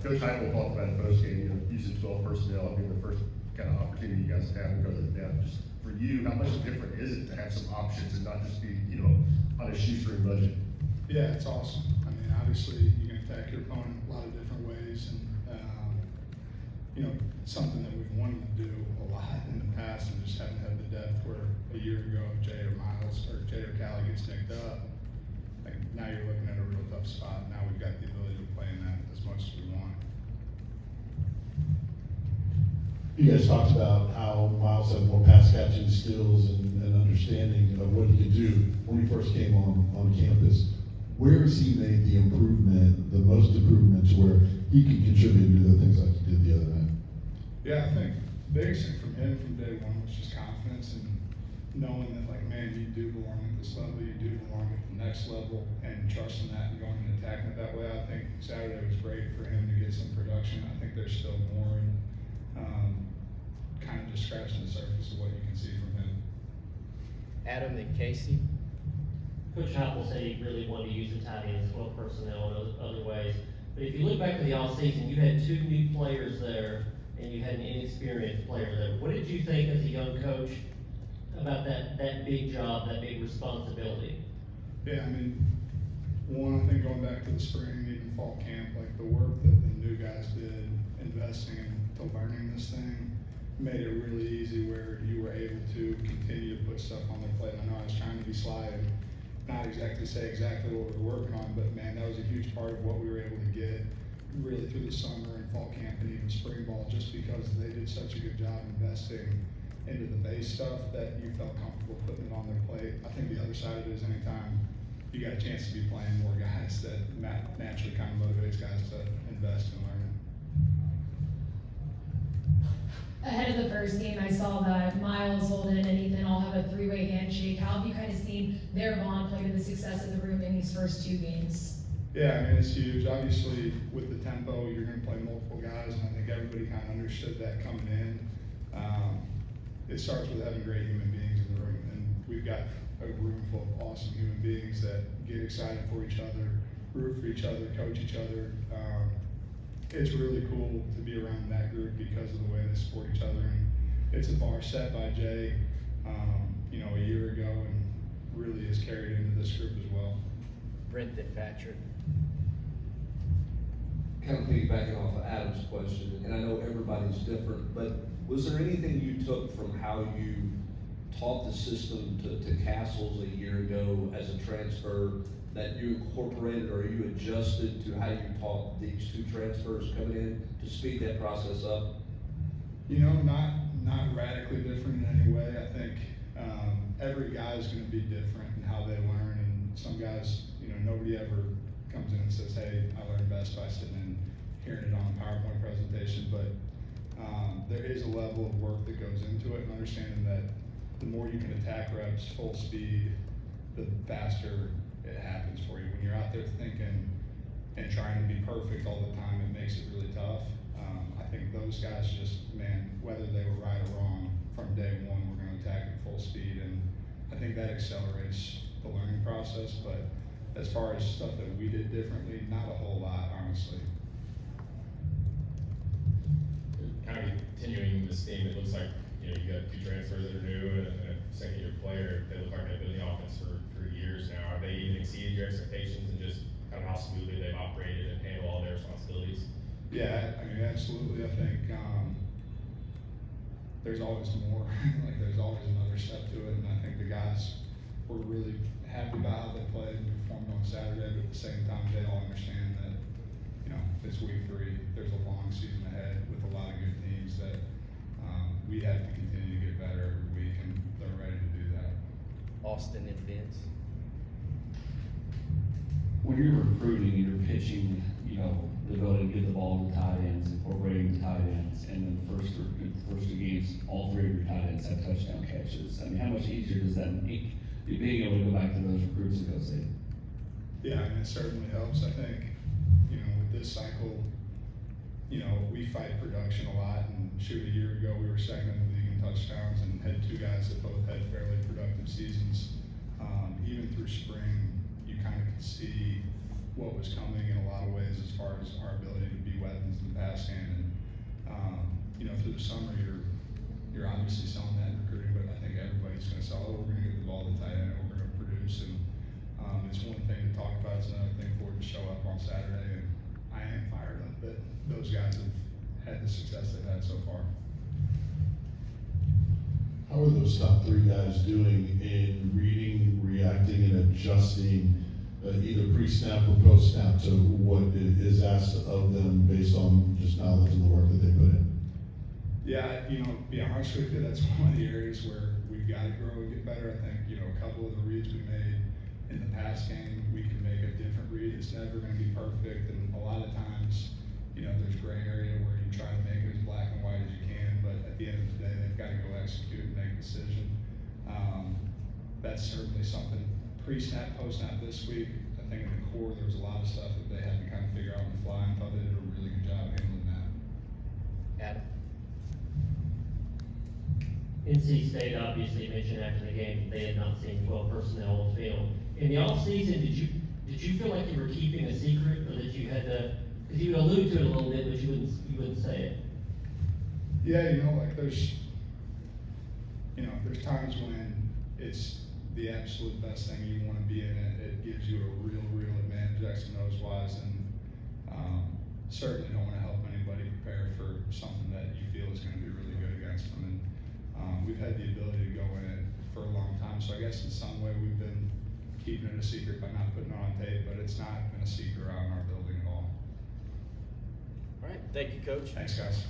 Coach Heupel talked about in postgame, using 12 personnel being the first kind of opportunity you guys have because of the depth. Just for you, how much different is it to have some options and not just be, on a shoestring budget? Yeah, it's awesome. I mean, obviously, you can attack your opponent a lot of different ways, and something that we've wanted to do a lot in the past, and just haven't had the depth. Where a year ago, Jay or Callie gets nicked up, like now you're looking at a real tough spot. Now we've got the ability to play in that as much as we want. You guys talked about how Miles had more pass catching skills and understanding of what he could do when he first came on campus. Where has he made the most improvement to where he can contribute to the things like he did the other night? Yeah, I think the biggest thing from him from day one was just confidence and knowing that, like, man, you do belong at this level, you do belong at the next level, and trusting that and going and attacking it that way. I think Saturday was great for him to get some production. I think there's still more, and kind of just scratching the surface of what you can see from him. Adam and Casey. Coach Heupel said he really wanted to use the tight ends, 12 personnel in other ways. But if you look back to the offseason, you had 2 new players there, and you had an inexperienced player there. What did you think as a young coach about that big job, that big responsibility? Yeah, I mean, one, I think going back to the spring and even fall camp, like the work that the new guys did, investing into learning this thing, made it really easy where you were able to continue to put stuff on their plate. I know I was trying to be sly and not exactly say exactly what we were working on, but man, that was a huge part of what we were able to get really through the summer and fall camp and even spring ball, just because they did such a good job investing into the base stuff that you felt comfortable putting it on their plate. I think the other side of it is anytime you got a chance to be playing more guys, that naturally kind of motivates guys to invest in learning. Ahead of the first game, I saw that Miles, Holden, and Ethan all have a 3-way handshake. How have you kind of seen their bond play to the success of the room in these first 2 games? Yeah, I mean, it's huge. Obviously, with the tempo, you're going to play multiple guys, and I think everybody kind of understood that coming in. It starts with having great human beings in the room, and we've got a room full of awesome human beings that get excited for each other, root for each other, coach each other. It's really cool to be around that group because of the way they support each other. And it's a bar set by Jay, a year ago, and really is carried into this group as well. Brent and Patrick. Kind of piggybacking off of Adam's question, and I know everybody's different, but was there anything you took from how you taught the system to Castles a year ago as a transfer that you incorporated or you adjusted to how you taught these 2 transfers coming in to speed that process up? Not radically different in any way. I think every guy is going to be different in how they learn, and some guys, nobody ever comes in and says, hey, I learned best by sitting and hearing it on a PowerPoint presentation, but there is a level of work that goes into it, and understanding that the more you can attack reps full speed, the faster it happens for you. When you're out there thinking and trying to be perfect all the time, it makes it really tough. I think those guys just, whether they were right or wrong, from day one, we're going to attack at full speed, and I think that accelerates the learning process. But as far as stuff that we did differently, not a whole lot, honestly. Kind of continuing this theme, it looks like you got 2 transfers that are new and a second-year player. They look like they've been in the offense for years now. Have they even exceeded your expectations and just kind of how smoothly they've operated and handled all their responsibilities? Yeah, I mean, absolutely. I think there's always more. Like, there's always another step to it, and I think the guys were really happy about how they played and performed on Saturday, but at the same time, they all understand that, it's week 3. There's a long season ahead with a lot of good teams that we have to continue to get better every week, and they're ready to do that. Austin and Vince. When you're recruiting and you're pitching, the ability to get the ball to the tight ends, incorporating the tight ends, and then the first 2 games, all 3 of your tight ends have touchdown catches. I mean, how much easier does that make you being able to go back to those recruits and go say? Yeah, I mean, it certainly helps. I think, with this cycle, we fight production a lot, and a year ago we were second in the league in touchdowns and had 2 guys that both had fairly productive seasons. Even through spring, you kind of could see what was coming in a lot of ways as far as our ability to be weapons the summer, you're obviously selling that in recruiting, but I think everybody's gonna sell, oh, we're gonna get the ball to the tight end, and we're gonna produce, and, it's one thing to talk about, it's another thing for it to show up on Saturday, and I am fired up that those guys have had the success they've had so far. How are those top three guys doing in reading, reacting, and adjusting, either pre-snap or post-snap to what is asked of them based on just knowledge and the work that they put in? Yeah, to be honest with you, that's one of the areas where we've got to grow and get better. I think, a couple of the reads we made in the past game, we can make a different read. It's never going to be perfect, and a lot of times, there's gray area where you try to make it as black and white as you can, but at the end of the day, they've got to go execute and make a decision. That's certainly something pre-snap, post-snap this week. I think in the core, there was a lot of stuff that they had to kind of figure out on the fly, and thought they did a really good job handling that. Adam? NC State obviously mentioned after the game that they had not seen 12 personnel on film. In the offseason, did you feel like you were keeping a secret, or that you had to, because you would allude to it a little bit, but you wouldn't say it? Yeah, there's times when it's the absolute best thing you want to be in it. It gives you a real advantage, X and O's wise, and certainly don't want to help anybody prepare for something that you feel is going to be really good against them. And we've had the ability to go in it for a long time, so I guess in some way we've been keeping it a secret by not putting it on tape, but it's not been a secret around our building at all. All right, thank you, Coach. Thanks, guys.